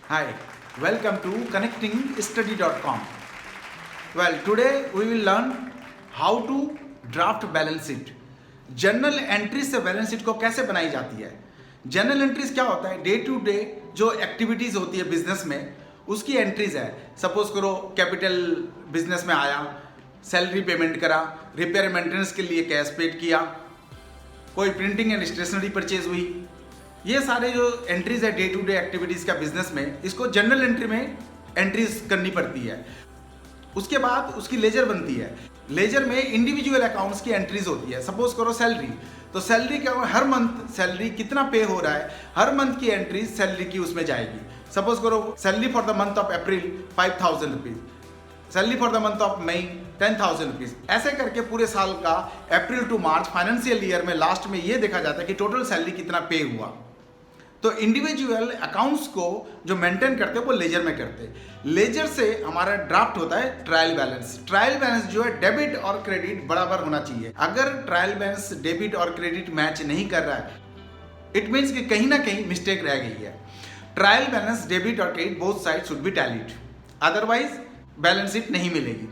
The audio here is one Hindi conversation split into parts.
Hi, welcome to connectingstudy.com. Well, today we will learn how to draft balance sheet. Journal entries से बैलेंस शीट को कैसे बनाई जाती है। जर्नल एंट्रीज क्या होता है? डे टू डे जो एक्टिविटीज होती है बिजनेस में उसकी एंट्रीज है। सपोज करो कैपिटल बिजनेस में आया, सैलरी पेमेंट करा, रिपेयर मेंटेनेंस के लिए कैश पेड किया, कोई प्रिंटिंग एंड स्टेशनरी परचेज हुई। ये सारे जो एंट्रीज है डे टू डे एक्टिविटीज का बिजनेस में, इसको जनरल एंट्री में एंट्रीज करनी पड़ती है। उसके बाद उसकी लेजर बनती है। लेजर में इंडिविजुअल अकाउंट्स की एंट्रीज होती है। सपोज करो सैलरी, तो सैलरी क्या, हर मंथ सैलरी कितना पे हो रहा है, हर मंथ की एंट्रीज सैलरी की उसमें जाएगी। सपोज करो salary for the month of April 5,000 rupees, salary for the month of May 10,000 rupees. ऐसे करके पूरे साल का April to March financial year में लास्ट में ये देखा जाता है कि टोटल सैलरी कितना पे हुआ। तो इंडिविजुअल अकाउंट्स को जो मेंटेन करते हैं वो लेजर में करते हैं। लेजर से हमारा ड्राफ्ट होता है ट्रायल बैलेंस। ट्रायल बैलेंस जो है डेबिट और क्रेडिट बराबर होना चाहिए। अगर ट्रायल बैलेंस डेबिट और क्रेडिट मैच नहीं कर रहा है, इट मीन्स कि कहीं ना कहीं मिस्टेक रह गई है। ट्रायल बैलेंस डेबिट और credit both side should be tallied, otherwise balance sheet नहीं मिलेगी।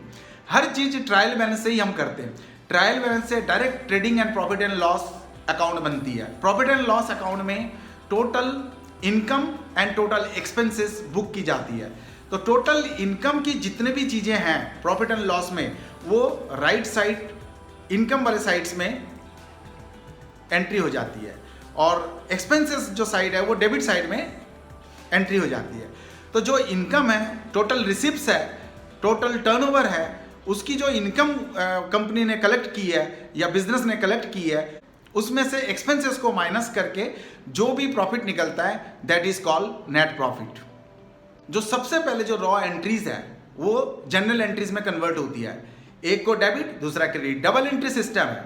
हर चीज ट्रायल बैलेंस से ही हम करते हैं। ट्रायल बैलेंस से direct trading and profit and loss account बनती है। प्रॉफिट एंड लॉस अकाउंट में total income and total expenses book की जाती है। तो टोटल इनकम की जितने भी चीजें हैं प्रॉफिट एंड लॉस में, वो राइट साइड इनकम वाले साइड्स में एंट्री हो जाती है, और एक्सपेंसेस जो साइड है वो डेबिट साइड में एंट्री हो जाती है। तो जो इनकम है, टोटल रिसिप्ट्स है, टोटल टर्नओवर है, उसकी जो इनकम कंपनी ने कलेक्ट की है या बिजनेस ने कलेक्ट की है, उसमें से एक्सपेंसेस को माइनस करके जो भी प्रॉफिट निकलता है that is called net profit. जो सबसे पहले जो रॉ एंट्रीज है वो जनरल एंट्रीज में कन्वर्ट होती है। एक को डेबिट, दूसरा क्रेडिट, डबल एंट्री सिस्टम है।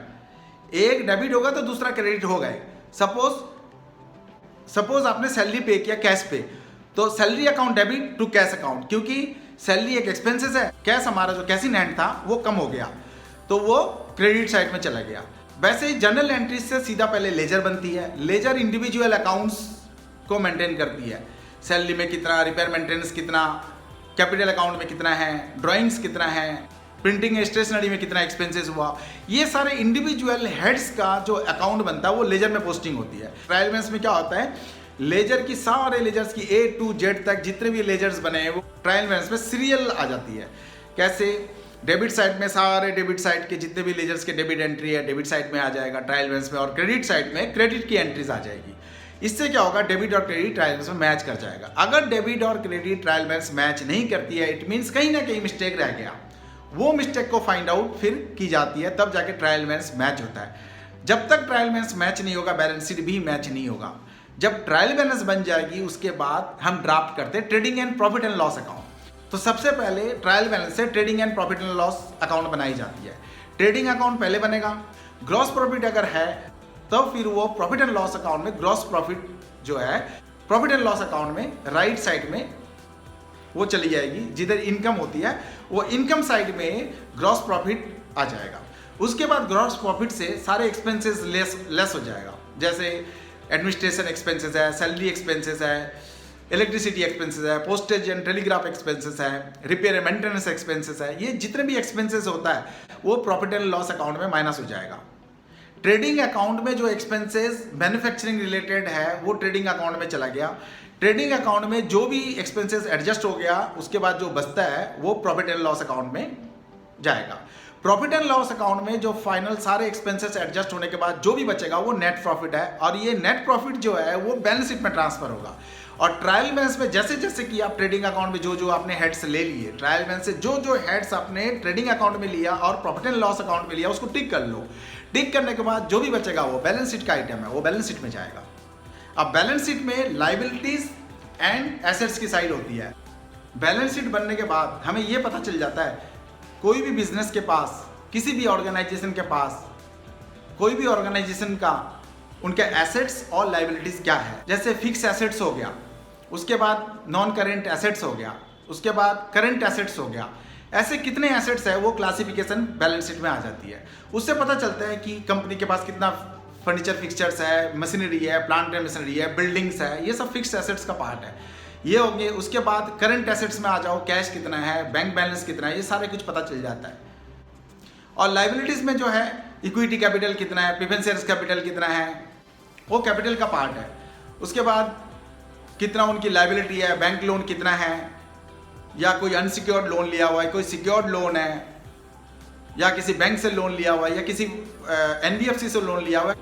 एक डेबिट होगा तो दूसरा क्रेडिट हो गए। सपोज आपने सैलरी पे किया कैश पे, तो salary account debit to cash account, क्योंकि सैलरी एक एक्सपेंसेस है, कैश हमारा जो कैश इन हैंड था वो कम हो गया, तो वो क्रेडिट साइड में चला गया। वैसे ही जनरल एंट्रीज से सीधा पहले लेजर बनती है। लेजर इंडिविजुअल अकाउंट्स को मेंटेन करती है। सैलरी में कितना, रिपेयर मेंटेनेंस कितना, कैपिटल अकाउंट में कितना है, ड्राइंग्स कितना है, प्रिंटिंग स्टेशनरी में कितना एक्सपेंसेस हुआ, ये सारे इंडिविजुअल हेड्स का जो अकाउंट बनता है वो लेजर में पोस्टिंग होती है। ट्रायल बैलेंस में क्या होता है, लेजर की सारे लेजर्स की A to Z तक जितने भी लेजर्स बने हैं वो ट्रायल बैलेंस में सीरियल आ जाती है। कैसे? डेबिट साइड में सारे डेबिट साइड के जितने भी लेजर्स के डेबिट एंट्री है डेबिट साइड में आ जाएगा ट्रायल बैलेंस में, और क्रेडिट साइड में क्रेडिट की एंट्रीज आ जाएगी। इससे क्या होगा, डेबिट और क्रेडिट ट्रायल बैलेंस में मैच कर जाएगा। अगर डेबिट और क्रेडिट ट्रायल बैलेंस मैच नहीं करती है, इट मीन्स कहीं ना कहीं मिस्टेक रह गया। वो मिस्टेक को फाइंड आउट फिर की जाती है, तब जाके ट्रायल बैलेंस मैच होता है। जब तक ट्रायल बैलेंस मैच नहीं होगा, बैलेंस शीट भी मैच नहीं होगा। जब ट्रायल बैलेंस बन जाएगी उसके बाद हम ड्राफ्ट करते हैं trading and profit and loss account. तो सबसे पहले ट्रायल बैलेंस से trading and profit and loss account बनाई जाती है। ट्रेडिंग अकाउंट पहले बनेगा। ग्रॉस प्रॉफिट अगर है तो फिर वो प्रॉफिट एंड लॉस अकाउंट में ग्रॉस प्रॉफिट जो है प्रॉफिट एंड लॉस अकाउंट में राइट साइड में वो चली जाएगी। जिधर इनकम होती है वो इनकम साइड में ग्रॉस प्रॉफिट आ जाएगा। उसके बाद ग्रॉस प्रॉफिट से सारे एक्सपेंसेस लेस हो जाएगा। जैसे एडमिनिस्ट्रेशन एक्सपेंसेस है, सैलरी एक्सपेंसेस है, इलेक्ट्रिसिटी एक्सपेंसेस है, पोस्टेज एंड टेलीग्राफ एक्सपेंसेस है, रिपेयर एंड मेंटेनेंस एक्सपेंसेस है। ये जितने भी एक्सपेंसेस होता है वो प्रॉफिट एंड लॉस अकाउंट में माइनस हो जाएगा। ट्रेडिंग अकाउंट में जो एक्सपेंसेस मैन्युफैक्चरिंग रिलेटेड है वो ट्रेडिंग अकाउंट में चला गया। ट्रेडिंग अकाउंट में जो भी एक्सपेंसेस एडजस्ट हो गया उसके बाद जो बचता है वो प्रॉफिट एंड लॉस अकाउंट में जाएगा। प्रॉफिट एंड लॉस अकाउंट में जो फाइनल सारे एक्सपेंसेस एडजस्ट होने के बाद जो भी बचेगा वो नेट प्रॉफिट है, और ये नेट प्रॉफिट जो है वो बैलेंस शीट में ट्रांसफर होगा। और ट्रायल बैलेंस में जैसे जैसे कि आप ट्रेडिंग अकाउंट में जो जो आपने हेड्स ले लिए, ट्रायल बैलेंस से जो जो हेड्स आपने ट्रेडिंग अकाउंट में लिया और प्रॉफिट एंड लॉस अकाउंट में लिया उसको टिक कर लो। टिक करने के बाद जो भी बचेगा वो बैलेंस शीट का आइटम है, वो बैलेंस शीट में जाएगा। अब बैलेंस शीट में लायबिलिटीज एंड एसेट्स की साइड होती है। बैलेंस शीट बनने के बाद हमें ये पता चल जाता है कोई भी बिजनेस के पास, किसी भी ऑर्गेनाइजेशन के पास, कोई भी ऑर्गेनाइजेशन का उनके एसेट्स और लायबिलिटीज क्या है। जैसे फिक्स एसेट्स हो गया, उसके बाद नॉन करेंट एसेट्स हो गया, उसके बाद करंट एसेट्स हो गया। ऐसे कितने एसेट्स है वो क्लासिफिकेशन बैलेंस शीट में आ जाती है। उससे पता चलता है कि कंपनी के पास कितना फर्नीचर फिक्सचर्स है, मशीनरी है, प्लांट एंड मशीनरी है, बिल्डिंग्स है, ये सब फिक्स्ड एसेट्स का पार्ट है। ये होंगे। उसके बाद करंट एसेट्स में आ जाओ, कैश कितना है, बैंक बैलेंस कितना है, ये सारे कुछ पता चल जाता है। और लाइबिलिटीज में जो है इक्विटी कैपिटल कितना है, प्रेफरेंस शेयर्स कैपिटल कितना है, वो कैपिटल का पार्ट है। उसके बाद कितना उनकी लाइबिलिटी है, बैंक लोन कितना है, या कोई अनसिक्योर्ड लोन लिया हुआ है, कोई सिक्योर्ड लोन है, या किसी बैंक से लोन लिया हुआ है, या किसी NBFC से लोन लिया हुआ है,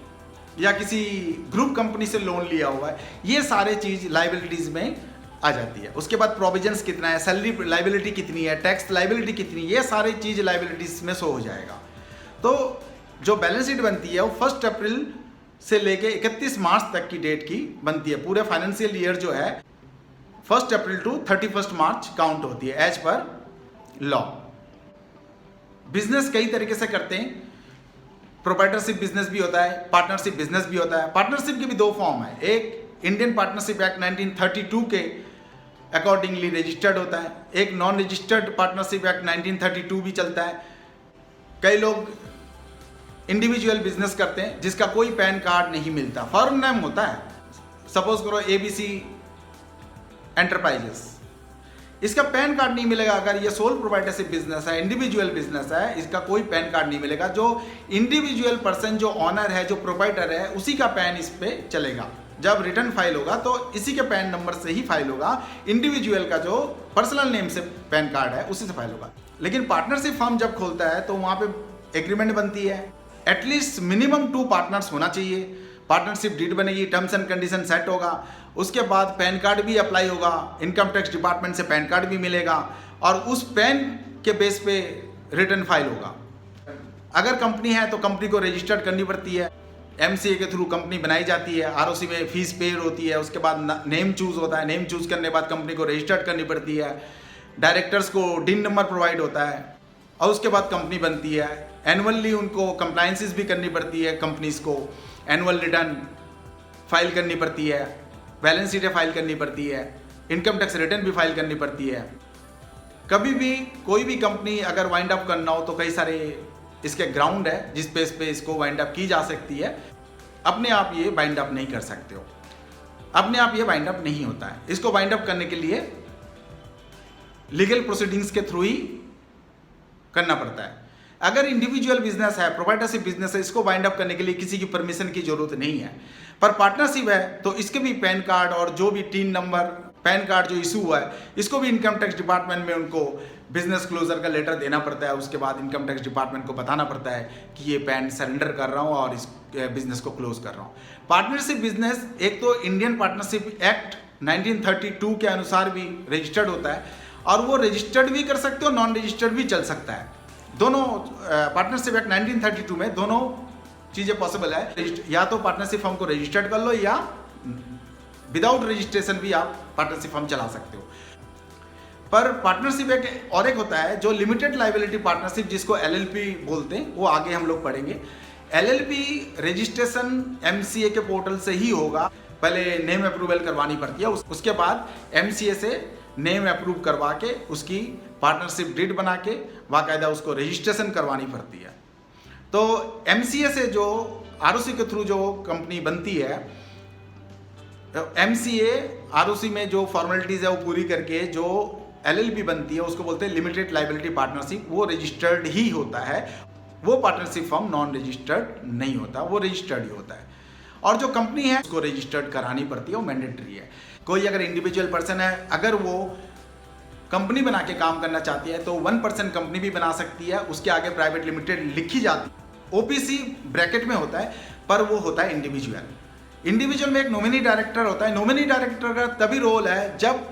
या किसी ग्रुप कंपनी से लोन लिया हुआ है, ये सारे चीज लाइबिलिटीज में आ जाती है। उसके बाद प्रोविजंस कितना है, सैलरी लाइबिलिटी कितनी है, टैक्स लाइबिलिटी कितनी है, ये सारी चीज लाइबिलिटीज में शो हो जाएगा। तो जो बैलेंस शीट बनती है वो 1 अप्रैल से लेके 31 मार्च तक की डेट की बनती है। पूरे फाइनेंशियल ईयर जो है 1 अप्रैल टू 31 मार्च काउंट होती है एज पर लॉ। बिजनेस कई तरीके से करते हैं, प्रोप्राइटरशिप बिजनेस भी होता है, पार्टनरशिप बिजनेस भी होता है। पार्टनरशिप की भी 2 फॉर्म है, एक इंडियन पार्टनरशिप एक्ट 1932 के अकॉर्डिंगली रजिस्टर्ड होता है, एक नॉन रजिस्टर्ड पार्टनरशिप एक्ट 1932 भी चलता है। कई लोग इंडिविजुअल बिजनेस करते हैं जिसका कोई पैन कार्ड नहीं मिलता, फर्म नेम होता है, सपोज करो ABC एंटरप्राइजेस, इसका पैन कार्ड नहीं मिलेगा। अगर ये सोल प्रोप्राइटरशिप बिजनेस है, इंडिविजुअल बिजनेस है, इसका कोई पैन कार्ड नहीं मिलेगा। जो इंडिविजुअल पर्सन, जो ऑनर है, जो प्रोप्राइटर है, उसी का पैन इस पे चलेगा। जब रिटर्न फाइल होगा तो इसी के पैन नंबर से ही फाइल होगा, इंडिविजुअल का जो पर्सनल नेम से पैन कार्ड है उसी से फाइल होगा। लेकिन पार्टनरशिप फर्म जब खोलता है तो वहाँ पे एग्रीमेंट बनती है, एटलीस्ट मिनिमम 2 पार्टनर्स होना चाहिए, पार्टनरशिप डीड बनेगी, टर्म्स एंड कंडीशन सेट होगा, उसके बाद पैन कार्ड भी अप्लाई होगा, इनकम टैक्स डिपार्टमेंट से पैन कार्ड भी मिलेगा और उस पैन के बेस पे रिटर्न फाइल होगा। अगर कंपनी है तो कंपनी को रजिस्टर्ड करनी पड़ती है, MCA के थ्रू कंपनी बनाई जाती है, ROC में फीस पेड होती है, उसके बाद नेम चूज होता है, नेम चूज करने के बाद कंपनी को रजिस्टर्ड करनी पड़ती है, डायरेक्टर्स को DIN नंबर प्रोवाइड होता है और उसके बाद कंपनी बनती है। एनुअली उनको कंप्लायंसेस भी करनी पड़ती है, कंपनीज को एनुअल रिटर्न फाइल करनी पड़ती है, बैलेंस शीटें फाइल करनी पड़ती है, इनकम टैक्स रिटर्न भी फाइल करनी पड़ती है। कभी भी कोई भी कंपनी अगर वाइंड अप करना हो तो कई सारे इसके ग्राउंड है जिस बेस पे इसको वाइंड अप की जा सकती है। अपने आप ये वाइंड अप नहीं कर सकते हो, अपने आप ये वाइंड अप नहीं होता है। इसको वाइंड अप करने के लिए लीगल प्रोसीडिंग्स के थ्रू ही करना पड़ता है। अगर इंडिविजुअल बिजनेस है, प्रोप्राइटरशिप बिजनेस है, इसको वाइंड अप करने के लिए किसी की परमिशन की जरूरत नहीं है। पर पार्टनरशिप है तो इसके भी पैन कार्ड और जो भी TIN नंबर, पैन कार्ड जो इशू हुआ है, इसको भी इनकम टैक्स डिपार्टमेंट में उनको बिजनेस क्लोजर का लेटर देना पड़ता है। उसके बाद इनकम टैक्स डिपार्टमेंट को बताना पड़ता है कि ये पैन सरेंडर कर रहा हूँ और इस बिजनेस को क्लोज कर रहा हूँ। पार्टनरशिप बिजनेस एक तो इंडियन पार्टनरशिप एक्ट 1932 के अनुसार भी रजिस्टर्ड होता है और वो रजिस्टर्ड भी कर सकते हो, नॉन रजिस्टर्ड भी चल सकता है। दोनों पार्टनरशिप एक्ट 1932 में दोनों चीज़ें पॉसिबल है। या तो पार्टनरशिप फर्म को रजिस्टर्ड कर लो या विदाउट रजिस्ट्रेशन भी आप पार्टनरशिप फर्म चला सकते हो। पर पार्टनरशिप एक और एक होता है जो लिमिटेड लाइबिलिटी पार्टनरशिप, जिसको LLP बोलते हैं, वो आगे हम लोग पढ़ेंगे। LLP रजिस्ट्रेशन MCA के पोर्टल से ही होगा। पहले नेम अप्रूवल करवानी पड़ती है, उसके बाद MCA से नेम अप्रूव करवा के उसकी पार्टनरशिप डीड बना के बाकायदा उसको रजिस्ट्रेशन करवानी पड़ती है। तो MCA से जो ROC के थ्रू जो कंपनी बनती है, MCA ROC में जो फॉर्मेलिटीज है वो पूरी करके जो LLP बनती है उसको बोलते हैं लिमिटेड लाइबिलिटी पार्टनरशिप। वो रजिस्टर्ड ही होता है, वो पार्टनरशिप फर्म नॉन रजिस्टर्ड नहीं होता, वो रजिस्टर्ड ही होता है। और जो कंपनी है उसको रजिस्टर्ड करानी पड़ती है, वो मैंडेटरी है। कोई अगर इंडिविजुअल पर्सन है, अगर वो कंपनी बना के काम करना चाहती है तो 1% कंपनी भी बना सकती है, उसके आगे प्राइवेट लिमिटेड लिखी जाती है, OPC ब्रैकेट में होता है, पर वो होता है इंडिविजुअल। इंडिविजुअल में एक नॉमिनी डायरेक्टर होता है। नॉमिनी डायरेक्टर का तभी रोल है जब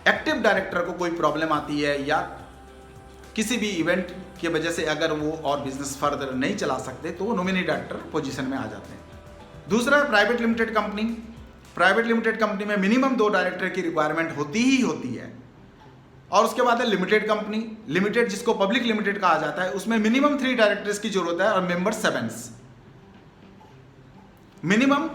एक्टिव डायरेक्टर को कोई प्रॉब्लम आती है या किसी भी इवेंट की वजह से अगर वो और बिजनेस फर्दर नहीं चला सकते तो वो नॉमिनी डायरेक्टर पोजीशन में आ जाते हैं। दूसरा है private limited company. Private limited company में मिनिमम 2 डायरेक्टर की रिक्वायरमेंट होती ही होती है। और उसके बाद है लिमिटेड कंपनी। लिमिटेड जिसको पब्लिक लिमिटेड कहा जाता है, उसमें मिनिमम 3 डायरेक्टर्स की जरूरत है और मेंबर 7। मिनिमम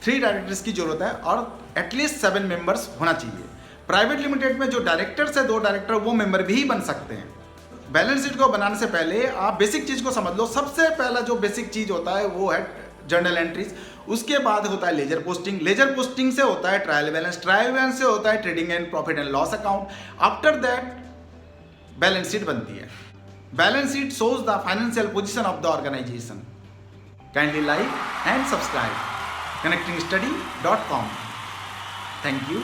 3 डायरेक्टर्स की जरूरत है और एटलीस्ट 7 मेंबर्स होना चाहिए। प्राइवेट लिमिटेड में जो डायरेक्टर्स है 2 डायरेक्टर, वो मेंबर भी बन सकते हैं। बैलेंस शीट को बनाने से पहले आप बेसिक चीज को समझ लो। सबसे पहला जो बेसिक चीज होता है वो है जर्नल एंट्रीज। उसके बाद होता है लेजर पोस्टिंग, लेजर पोस्टिंग से होता है ट्रायल बैलेंस, ट्रायल बैलेंस से होता है trading and profit and loss account. After that balance sheet बनती है। Balance sheet shows the financial position of the organization. Kindly like and subscribe connectingstudy.com. Thank you.